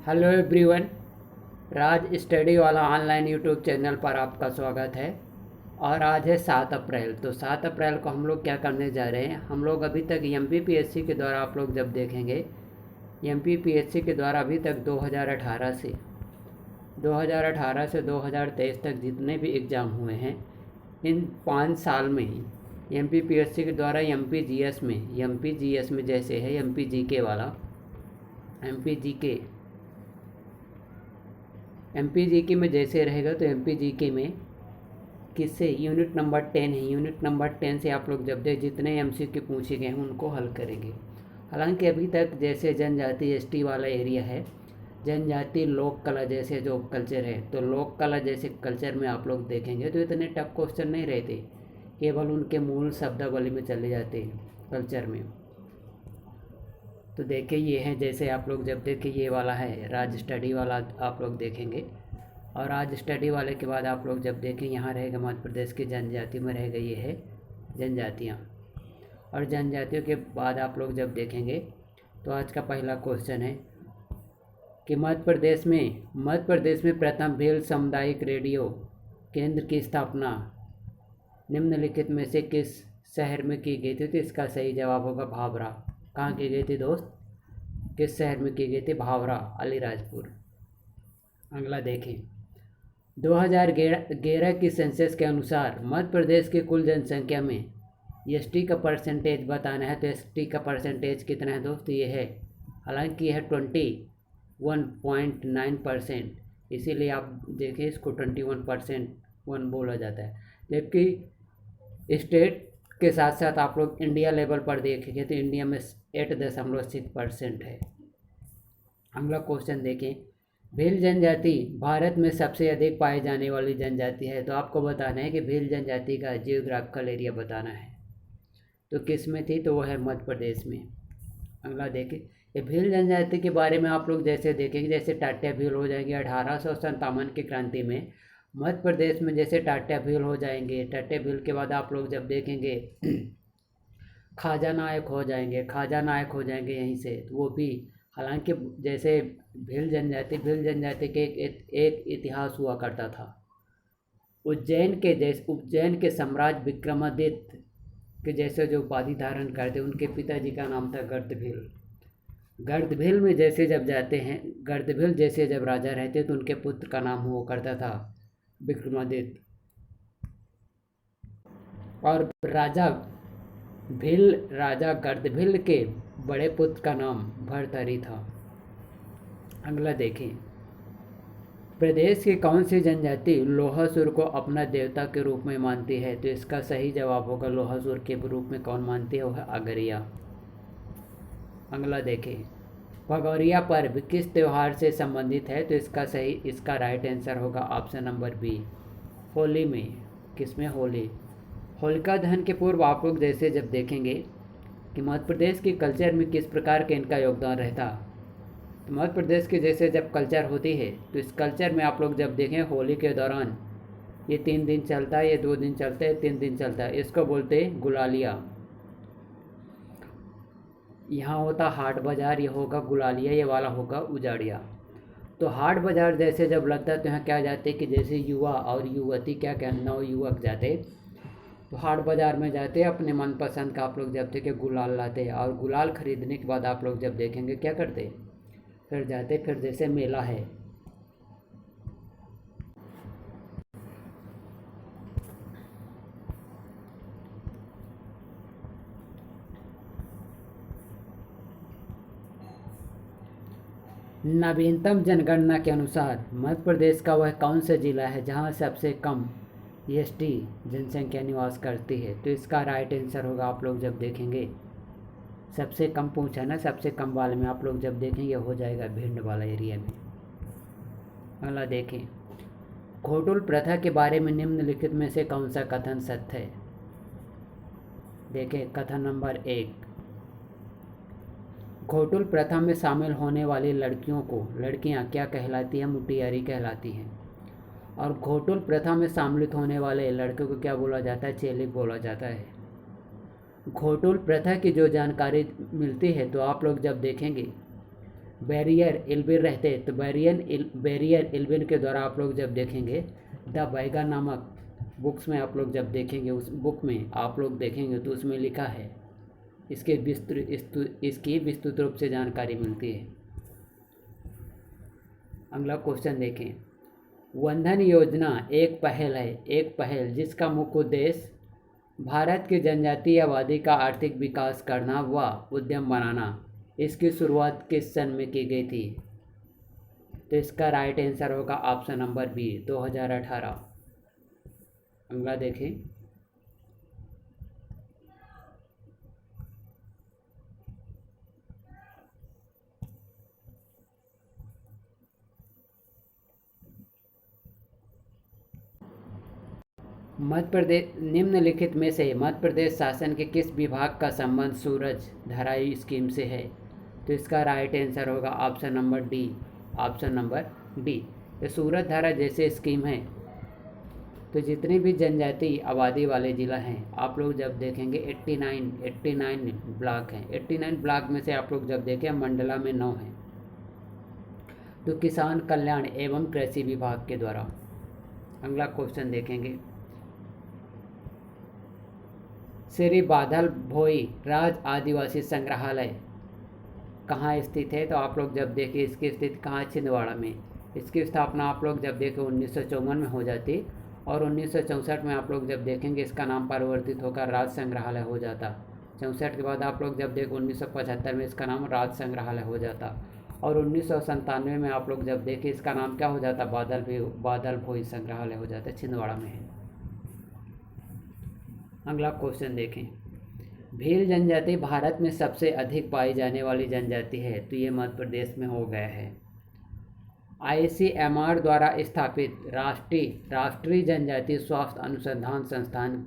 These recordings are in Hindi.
Hello everyone. राज स्टडी वाला ऑनलाइन यूट्यूब चैनल पर आपका स्वागत है। और आज है 7 अप्रैल। तो 7 अप्रैल को हम लोग क्या करने जा रहे हैं, हम लोग अभी तक एमपीपीएससी के द्वारा आप लोग जब देखेंगे, एमपीपीएससी के द्वारा अभी तक 2018 से 2023 तक जितने भी एग्ज़ाम हुए हैं, इन 5 साल में एमपीपीएससी के द्वारा एमपीजीएस में जैसे है एमपीजीके वाला, एमपीजीके में जैसे रहेगा तो एमपीजीके में किससे यूनिट नंबर 10 है, यूनिट नंबर 10 से आप लोग जब तक जितने एमसीक्यू पूछे गए हैं उनको हल करेंगे। हालांकि अभी तक जैसे जनजाति एसटी वाला एरिया है, जनजाति लोक कला जैसे जो कल्चर है, तो लोक कला जैसे कल्चर में आप लोग देखेंगे तो इतने टफ क्वेश्चन नहीं रहते, केवल उनके मूल शब्दावली में चले जाते हैं कल्चर में। तो देखिए ये है, जैसे आप लोग जब देखें ये वाला है राज स्टडी वाला आप लोग देखेंगे, और राज स्टडी वाले के बाद आप लोग जब देखें यहाँ रहेगा मध्य प्रदेश की जनजाति में रहेगा ये है जनजातियाँ, और जनजातियों के बाद आप लोग जब देखेंगे तो आज का पहला क्वेश्चन है कि मध्य प्रदेश में प्रथम भील सामुदायिक रेडियो केंद्र की स्थापना निम्नलिखित में से किस शहर में की गई थी। तो इसका सही जवाब होगा भावरा। कहाँ की गई थी दोस्त, किस शहर में की गई थी, भावरा, अलीराजपुर। अगला देखें, 2011 की सेंसस के अनुसार मध्य प्रदेश की कुल जनसंख्या में एसटी का परसेंटेज बताना है। तो एसटी का परसेंटेज कितना है दोस्त, ये है, हालांकि है 21.9%, इसीलिए आप देखें इसको 21% बोला जाता है। जबकि स्टेट के साथ साथ आप लोग इंडिया लेवल पर देखेंगे तो इंडिया में 8.6% है। अगला क्वेश्चन देखें, भील जनजाति भारत में सबसे अधिक पाई जाने वाली जनजाति है। तो आपको बताना है कि भील जनजाति का जियोग्राफिकल एरिया बताना है, तो किस में थी, तो वो है मध्य प्रदेश में। अगला देखें, ये भील जनजाति के बारे में आप लोग जैसे देखेंगे, जैसे टाटिया भील हो जाएंगे 1857 की क्रांति में मध्य प्रदेश में, जैसे टाटिया भील हो जाएंगे। टाटिया भील के बाद आप लोग जब देखेंगे खाजा नायक हो जाएंगे यहीं से, तो वो भी, हालांकि जैसे भील जनजाति के एक इतिहास हुआ करता था। उज्जैन के सम्राट विक्रमादित्य के जैसे जो उपाधि धारण करते, उनके पिताजी का नाम था गर्दभील में जैसे जब जाते हैं, गर्दभील जैसे जब राजा रहते तो उनके पुत्र का नाम हुआ करता था विक्रमादित्य, और राजा गर्दभील के बड़े पुत्र का नाम भर्तहरि था। अगला देखें, प्रदेश की कौन सी जनजाति लोहासुर को अपना देवता के रूप में मानती है। तो इसका सही जवाब होगा, लोहासुर के रूप में कौन मानती है, वो है अगरिया। अगला देखें, भगौरिया पर्व किस त्यौहार से संबंधित है। तो इसका राइट आंसर होगा ऑप्शन नंबर बी, होली में। किसमें, होली। होलिका दहन के पूर्व आप लोग जैसे जब देखेंगे कि मध्य प्रदेश की कल्चर में किस प्रकार के इनका योगदान रहता, तो मध्य प्रदेश के जैसे जब कल्चर होती है तो इस कल्चर में आप लोग जब देखें होली के दौरान ये 3 दिन चलता है, ये 2 दिन चलता है, 3 दिन चलता है, इसको बोलते हैं गुलालिया। यहाँ होता हाट बाज़ार, ये होगा गुलालिया, ये वाला होगा उजाड़िया। तो हाट बाज़ार जैसे जब लगता है तो यहाँ क्या जाते कि जैसे युवा और युवती क्या नवयुवक जाते, तो हाट बाज़ार में जाते अपने मनपसंद का आप लोग जब देखे गुलाल लाते, और गुलाल खरीदने के बाद आप लोग जब देखेंगे क्या करते, फिर जाते, फिर जैसे मेला है, नवीनतम जनगणना के अनुसार मध्य प्रदेश का वह कौन सा जिला है जहां सबसे कम एसटी जनसंख्या निवास करती है। तो इसका राइट आंसर होगा, आप लोग जब देखेंगे सबसे कम पूछा ना, सबसे कम वाले में आप लोग जब देखेंगे हो जाएगा भिंड वाला एरिया में। अगला देखें, घोटुल प्रथा के बारे में निम्नलिखित में से कौन सा कथन सत्य है। देखें, कथन नंबर 1, घोटुल प्रथा में शामिल होने वाली लड़कियां क्या कहलाती हैं, मुटियारी कहलाती हैं। और घोटुल प्रथा में सम्मिलित होने वाले लड़कों को क्या बोला जाता है, चेलिक बोला जाता है। घोटुल प्रथा की जो जानकारी मिलती है तो आप लोग जब देखेंगे बैरियर इल्बिन रहते तो बैरियर इल्बिन के द्वारा आप लोग जब देखेंगे द बैगा नामक बुक्स में आप लोग जब देखेंगे, उस बुक में आप लोग देखेंगे तो उसमें लिखा है, इसकी विस्तृत रूप से जानकारी मिलती है। अगला क्वेश्चन देखें। वंदन योजना एक पहल जिसका मुख्य उद्देश्य भारत की जनजातीय आबादी का आर्थिक विकास करना व उद्यम बनाना। इसकी शुरुआत किस सन में की गई थी? तो इसका राइट आंसर होगा ऑप्शन नंबर बी, 2018। अगला देखें। मध्य प्रदेश निम्नलिखित में से मध्य प्रदेश शासन के किस विभाग का संबंध सूरज धारा स्कीम से है? तो इसका राइट आंसर होगा ऑप्शन नंबर डी। तो सूरज धारा जैसे स्कीम है तो जितने भी जनजाति आबादी वाले ज़िला हैं आप लोग जब देखेंगे 89 ब्लॉक हैं। 89 ब्लॉक में से आप लोग जब देखें मंडला में 9 हैं। तो किसान कल्याण एवं कृषि विभाग के द्वारा। अगला क्वेश्चन देखेंगे। श्री बादल भोई राज आदिवासी संग्रहालय कहाँ स्थित है? तो आप लोग जब देखें इसकी स्थिति कहाँ, छिंदवाड़ा में। इसकी स्थापना आप लोग जब देखें 1954 में हो जाती और 1964 में आप लोग जब देखेंगे इसका नाम परिवर्तित होकर राज संग्रहालय हो जाता। 64 के बाद आप लोग जब देखें 1975 में इसका नाम राज संग्रहालय हो जाता और 1997 में आप लोग जब देखें इसका नाम क्या हो जाता, बादल भोई संग्रहालय हो जाता, छिंदवाड़ा में है। अगला क्वेश्चन देखें। भील जनजाति भारत में सबसे अधिक पाई जाने वाली जनजाति है, तो ये मध्य प्रदेश में हो गया है। ICMR द्वारा स्थापित राष्ट्रीय जनजातीय स्वास्थ्य अनुसंधान संस्थान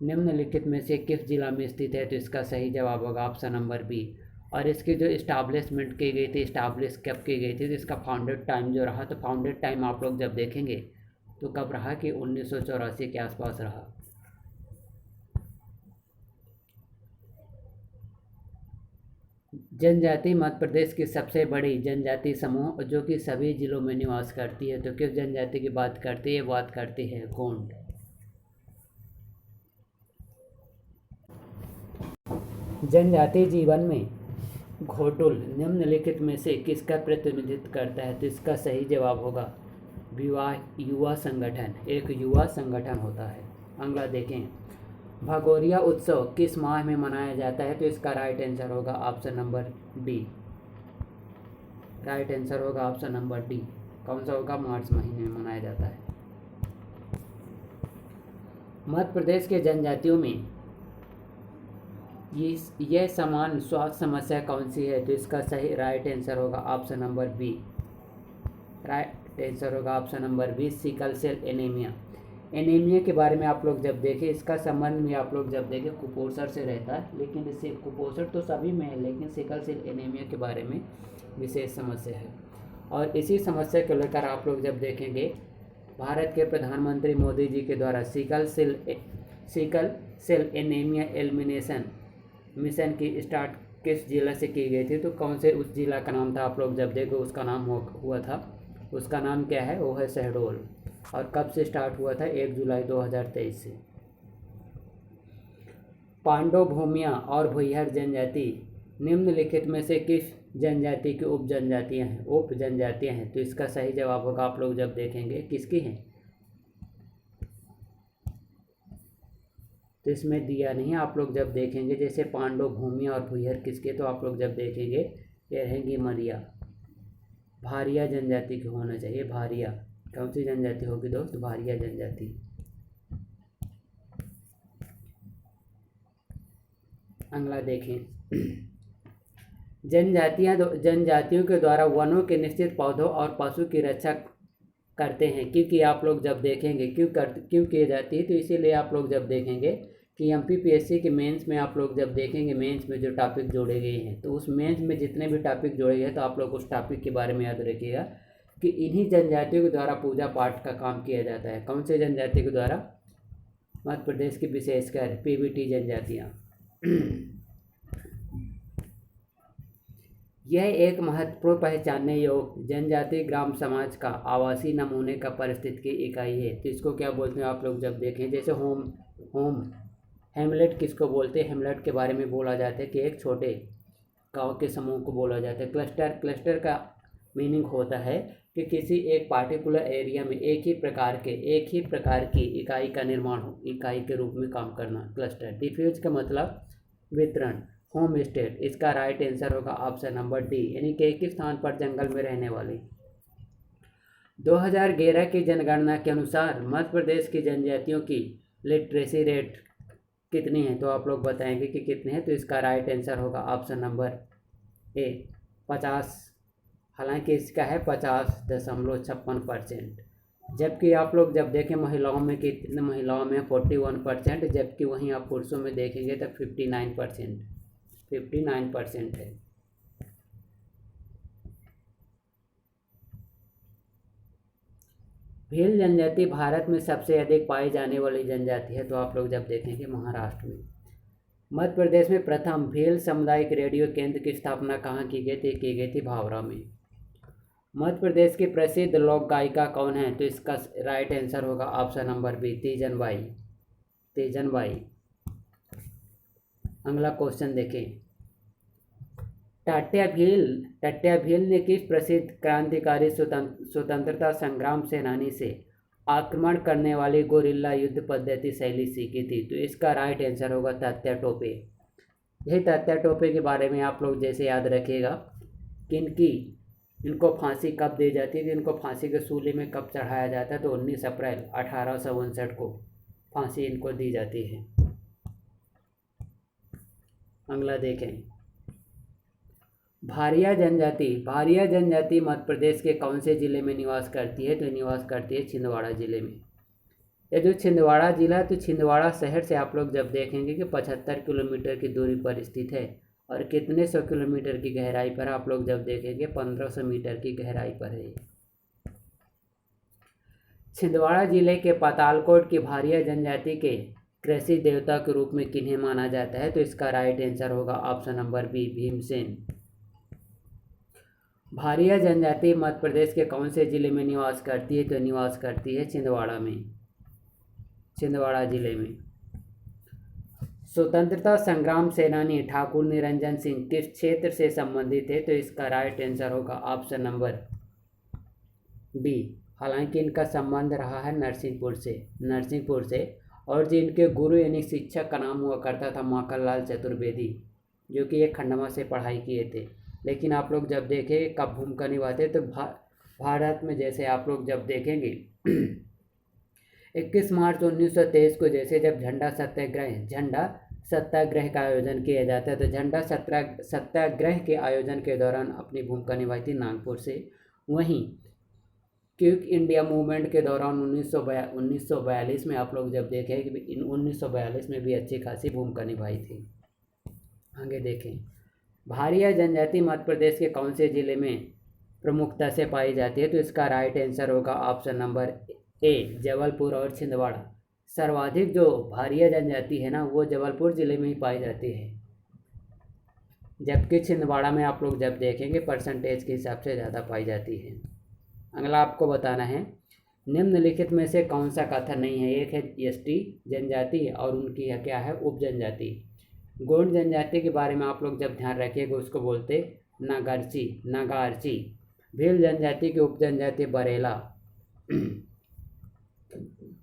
निम्नलिखित में से किस जिला में स्थित है? तो इसका सही जवाब होगा ऑप्शन नंबर बी। और इसकी जो इस्टाब्लिशमेंट की गई थी, इस्टाब्लिश कब की गई थी, तो इसका फाउंडेड टाइम जो रहा, तो फाउंडेड टाइम आप लोग जब देखेंगे तो कब रहा कि 1984 के आसपास रहा। जनजाति मध्य प्रदेश की सबसे बड़ी जनजाति समूह जो कि सभी जिलों में निवास करती है, तो किस जनजाति की बात करती है? बात करती है गोंड। जनजातीय जीवन में घोटुल निम्नलिखित में से किसका प्रतिनिधित्व करता है? तो इसका सही जवाब होगा विवाह युवा संगठन, एक युवा संगठन होता है। अगला देखें। भगोरिया उत्सव किस माह में मनाया जाता है? तो इसका राइट आंसर होगा option number D. Right answer होगा ऑप्शन नंबर डी। कौन सा होगा? मार्च महीने में मनाया जाता है। मध्य प्रदेश के जनजातियों में यह समान स्वास्थ्य समस्या कौन सी है? तो इसका सही राइट आंसर होगा option number B. Right answer होगा option number B, sickle cell anaemia. Anaemia के बारे में आप लोग जब देखें, इसका संबंध भी आप लोग जब देखें कुपोषण से रहता है, लेकिन इससे कुपोषण तो सभी में है, लेकिन सिकल सेल एनीमिया के बारे में विशेष समस्या है। और इसी समस्या को लेकर आप लोग जब देखेंगे भारत के प्रधानमंत्री मोदी जी के द्वारा sickle cell anaemia elimination mission की स्टार्ट किस जिला से की गई थी? तो कौन से उस जिला का नाम था? आप लोग जब देखो उसका नाम हुआ था, उसका नाम क्या है? वो है शहडोल। और कब से स्टार्ट हुआ था? 1 जुलाई 2023 से। पांडव भूमिया और भुइहर जनजाति निम्नलिखित में से किस जनजाति की उप जनजातियाँ हैं? तो इसका सही जवाब होगा आप लोग जब देखेंगे किसकी हैं, तो इसमें दिया नहीं है। आप लोग जब देखेंगे जैसे पांडव भूमिया और भुइहर किसके, तो आप लोग जब देखेंगे ये रहेंगी मरिया, भारिया जनजाति की होना चाहिए। भारिया कौन सी जनजाति होगी दोस्त? भारिया जनजाति। अगला देखें। जनजातियों के द्वारा वनों के निश्चित पौधों और पशु की रक्षा करते हैं, क्योंकि आप लोग जब देखेंगे क्यों की जाती है, तो इसीलिए आप लोग जब देखेंगे कि MPPSC के मेंस में आप लोग जब देखेंगे मेंस में जो टॉपिक जोड़े गए हैं, तो उस मेंस में जितने भी टॉपिक जोड़े गए तो आप लोग उस टॉपिक के बारे में याद रखिएगा कि इन्हीं जनजातियों के द्वारा पूजा पाठ का काम किया जाता है। कौन से जनजाति के द्वारा? मध्य प्रदेश की विशेषकर PBT जनजातियाँ। यह एक महत्वपूर्ण पहचानने योग्य जनजातीय ग्राम समाज का आवासीय नमूने का पारिस्थितिकी इकाई है। तो इसको क्या बोलते हैं आप लोग जब देखें, जैसे होम हेमलेट किसको बोलते हैं, हेमलेट के बारे में बोला जाता है कि एक छोटे गांव के समूह को बोला जाता है। क्लस्टर का मीनिंग होता है कि किसी एक पार्टिकुलर एरिया में एक ही प्रकार की इकाई का निर्माण हो, इकाई के रूप में काम करना क्लस्टर। डिफ्यूज का मतलब वितरण। होम स्टेट, इसका राइट आंसर होगा ऑप्शन नंबर डी, यानी कि एक ही स्थान पर जंगल में रहने वाले। 2011 की जनगणना के अनुसार मध्य प्रदेश की जनजातियों की लिटरेसी रेट कितनी है, तो आप लोग बताएंगे कि कितने हैं। तो इसका राइट आंसर होगा ऑप्शन नंबर ए 50। हालांकि इसका है 50.56%। जबकि आप लोग जब देखें महिलाओं में 41%, जबकि वहीं आप पुरुषों में देखेंगे तो 59% है। भील जनजाति भारत में सबसे अधिक पाई जाने वाली जनजाति है, तो आप लोग जब देखेंगे महाराष्ट्र में। मध्य प्रदेश में प्रथम भील सामुदायिक रेडियो केंद्र की स्थापना कहाँ की गई थी भावरा में। मध्य प्रदेश की प्रसिद्ध लोक गायिका कौन है, तो इसका राइट आंसर होगा option number B, Teejan Bai. अगला क्वेश्चन देखें। टाट्या भील ने किस प्रसिद्ध क्रांतिकारी स्वतंत्रता संग्राम सेनानी से आक्रमण करने वाली गोरिल्ला युद्ध पद्धति शैली सीखी थी, तो इसका राइट आंसर होगा तात्या टोपे। यही तात्या टोपे के बारे में आप लोग जैसे याद रखिएगा कि इनको फांसी कब दी जाती है, कि इनको फांसी के सूली में कब चढ़ाया जाता है, तो 19 अप्रैल 1859 को फांसी इनको दी जाती है। अगला देखें। भारिया जनजाति मध्य प्रदेश के कौन से जिले में निवास करती है, तो निवास करती है छिंदवाड़ा जिले में। ये जो छिंदवाड़ा जिला है, तो छिंदवाड़ा शहर से आप लोग जब देखेंगे कि 75 किलोमीटर की दूरी पर स्थित है, और कितने 100 किलोमीटर की गहराई पर आप लोग जब देखेंगे 1500 मीटर की गहराई पर है। छिंदवाड़ा जिले के पातालकोट की भारिया जनजाति के कृषि देवता के रूप में किन्हें माना जाता है, तो इसका राइट आंसर होगा option number B, Bhimsen. Bharia जनजाति मध्य प्रदेश के कौन से जिले में निवास करती है, तो निवास करती है छिंदवाड़ा जिले में। स्वतंत्रता संग्राम सेनानी ठाकुर निरंजन सिंह किस क्षेत्र से संबंधित है, तो इसका राइट आंसर होगा ऑप्शन नंबर बी। हालांकि इनका संबंध रहा है नरसिंहपुर से, और जिनके गुरु यानी शिक्षक का नाम हुआ करता था माखनलाल चतुर्वेदी, जो कि एक खंडवा से पढ़ाई किए थे। लेकिन आप लोग जब देखें कब भूमिका निभाते, तो भारत में जैसे आप लोग जब देखेंगे 21 मार्च 1923 को जैसे जब झंडा सत्याग्रह का आयोजन किया जाता है, तो झंडा सत्याग्रह के आयोजन के दौरान अपनी भूमिका निभाई थी नागपुर से। वहीं क्विक इंडिया मूवमेंट के दौरान 1942 में आप लोग जब देखें कि 1942 में भी अच्छी खासी भूमिका निभाई थी। आगे देखें। भारिया जनजाति मध्य प्रदेश के कौन से जिले में प्रमुखता से पाई जाती है, तो इसका राइट आंसर होगा ऑप्शन नंबर ए, जबलपुर और छिंदवाड़ा। सर्वाधिक जो भारिया जनजाति है ना, वो जबलपुर जिले में ही पाई जाती है, जबकि छिंदवाड़ा में आप लोग जब देखेंगे परसेंटेज के हिसाब से ज़्यादा पाई जाती है। अगला आपको बताना है, निम्नलिखित में से कौन सा कथन नहीं है। एक है एसटी जनजाति और उनकी क्या है उप जनजाति। गोंड जनजाति के बारे में आप लोग जब ध्यान रखिएगा उसको बोलते नागार्ची। भील जनजाति की उप जनजाति बरेला।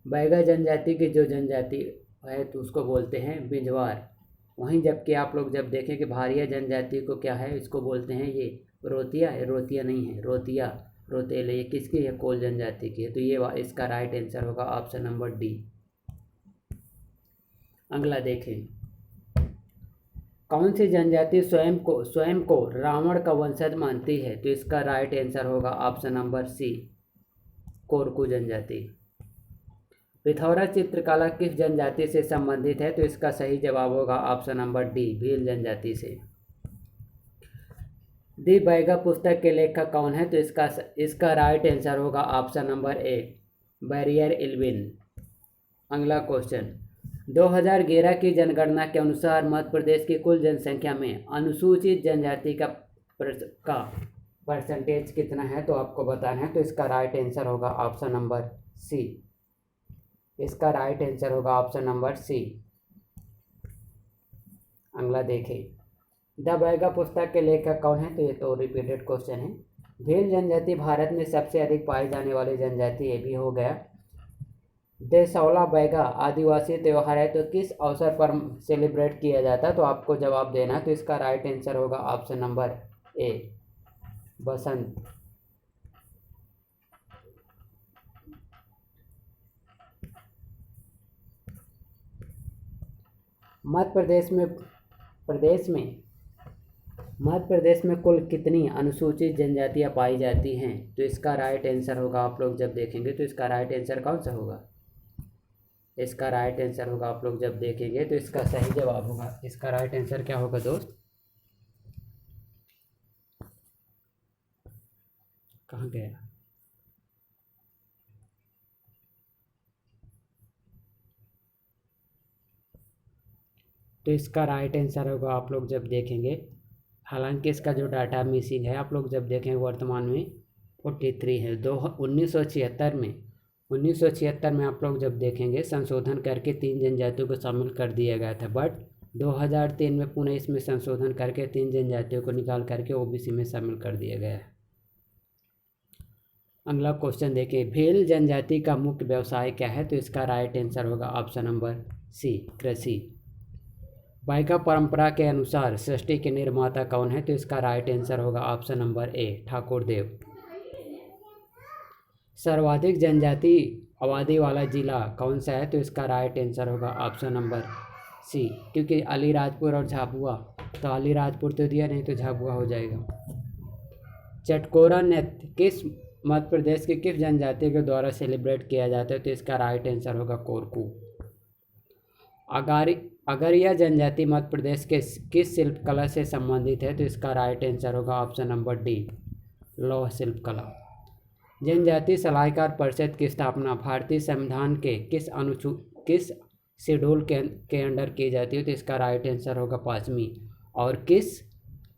बैगा जनजाति की जो जनजाति है तो उसको बोलते हैं बिजवार। वहीं जबकि आप लोग जब देखें कि भारिया जनजाति को क्या है, इसको बोलते हैं ये रोतिया नहीं है, रोतेले। ये किसकी है, कोल जनजाति की है। तो ये इसका राइट आंसर होगा ऑप्शन नंबर डी। अगला देखें, कौन सी जनजाति स्वयं को रावण का वंशज मानती है, तो इसका राइट आंसर होगा ऑप्शन नंबर सी, कोरकू जनजाति। पिथौरा चित्रकला किस जनजाति से संबंधित है, तो इसका सही जवाब होगा ऑप्शन नंबर डी, भील जनजाति से। दी बैगा पुस्तक के लेखक कौन है, तो इसका राइट आंसर होगा ऑप्शन नंबर ए, बैरियर इल्विन। अगला क्वेश्चन, 2011 की जनगणना के अनुसार मध्य प्रदेश की कुल जनसंख्या में अनुसूचित जनजाति का का परसेंटेज कितना है तो आपको बताना है। तो इसका राइट आंसर होगा ऑप्शन नंबर सी। इसका राइट आंसर होगा ऑप्शन नंबर सी। अगला देखें, द बैगा पुस्तक के लेखक कौन है? तो ये तो रिपीटेड क्वेश्चन है। भील जनजाति भारत में सबसे अधिक पाई जाने वाली जनजाति, ये भी हो गया। देसौला बैगा आदिवासी त्यौहार है तो किस अवसर पर सेलिब्रेट किया जाता है? तो आपको जवाब देना है। तो इसका राइट आंसर होगा ऑप्शन नंबर ए, बसंत। मध्य प्रदेश में कुल कितनी अनुसूचित जनजातियां पाई जाती हैं? तो इसका राइट आंसर होगा, आप लोग जब देखेंगे तो इसका राइट आंसर कौन सा होगा? इसका राइट आंसर होगा, आप लोग जब देखेंगे तो इसका सही जवाब होगा। इसका राइट आंसर क्या होगा दोस्त? कहाँ गया? तो इसका राइट आंसर होगा, आप लोग जब देखेंगे, हालांकि इसका जो डाटा मिसिंग है आप लोग जब देखेंगे वर्तमान में 43 है। 1976 में आप लोग जब देखेंगे संशोधन करके 3 जनजातियों को शामिल कर दिया गया था, बट 2003 में पुनः इसमें संशोधन करके 3 जनजातियों को निकाल करके ओबीसी में शामिल कर दिया गया है। अगला क्वेश्चन देखिए, भील जनजाति का मुख्य व्यवसाय क्या है? तो इसका राइट आंसर होगा ऑप्शन नंबर सी, कृषि। बैगा परंपरा के अनुसार सृष्टि के निर्माता कौन है? तो इसका राइट आंसर होगा ऑप्शन नंबर ए, ठाकुर देव। सर्वाधिक जनजाति आबादी वाला जिला कौन सा है? तो इसका राइट आंसर होगा ऑप्शन नंबर सी, क्योंकि अलीराजपुर और झाबुआ, तो अलीराजपुर तो दिया नहीं तो झाबुआ हो जाएगा। चटकोरा नृत्य किस मध्य प्रदेश के किस जनजाति के द्वारा सेलिब्रेट किया जाता है? तो इसका राइट आंसर होगा कोरकू। अगरिया जनजाति मध्य प्रदेश के किस शिल्प कला से संबंधित है? तो इसका राइट आंसर होगा ऑप्शन नंबर डी, लौह शिल्प कला। जनजाति सलाहकार परिषद की स्थापना भारतीय संविधान के किस शेड्यूल के अंडर की जाती है? तो इसका राइट आंसर होगा 5वीं। और किस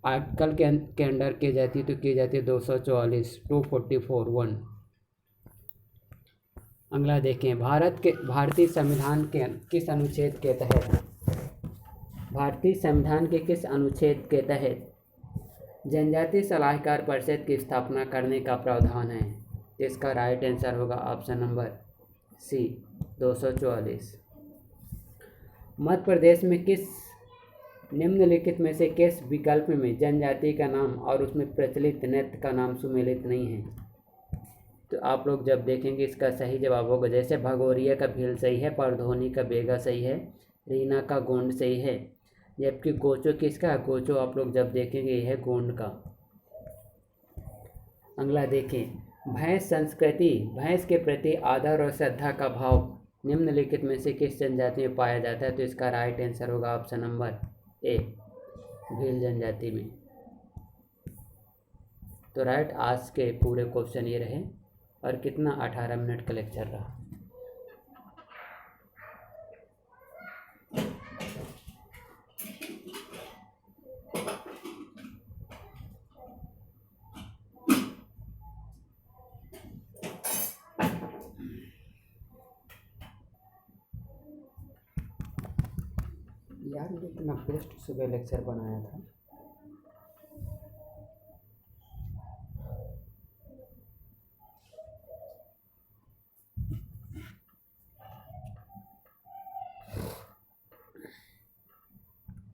आर्टिकल के अंडर की जाती है? तो की जाती है 244, 244(1). अगला देखें, भारतीय संविधान के किस अनुच्छेद के तहत जनजाति सलाहकार परिषद की स्थापना करने का प्रावधान है? इसका राइट आंसर होगा option number C, 244। Madhya Pradesh में किस निम्नलिखित में से किस विकल्प में जनजाति का नाम और उसमें प्रचलित नृत्य का नाम सुमेलित नहीं है? तो आप लोग जब देखेंगे इसका सही जवाब होगा, जैसे भगोरिया का भील सही है, परधोनी का बेगा सही है, रीना का गोंड सही है, जबकि गोचो किसका? गोचो आप लोग जब देखेंगे यह है गोंड का। अगला देखें, भैंस संस्कृति, भैंस के प्रति आदर और श्रद्धा का भाव निम्नलिखित में से किस जनजाति में पाया जाता है? तो इसका राइट आंसर होगा ऑप्शन नंबर ए, भील जनजाति में। तो राइट, आज के पूरे क्वेश्चन ये रहे। और कितना 18 मिनट का लेक्चर रहा। यार ये इतना बेस्ट सुबह लेक्चर बनाया था।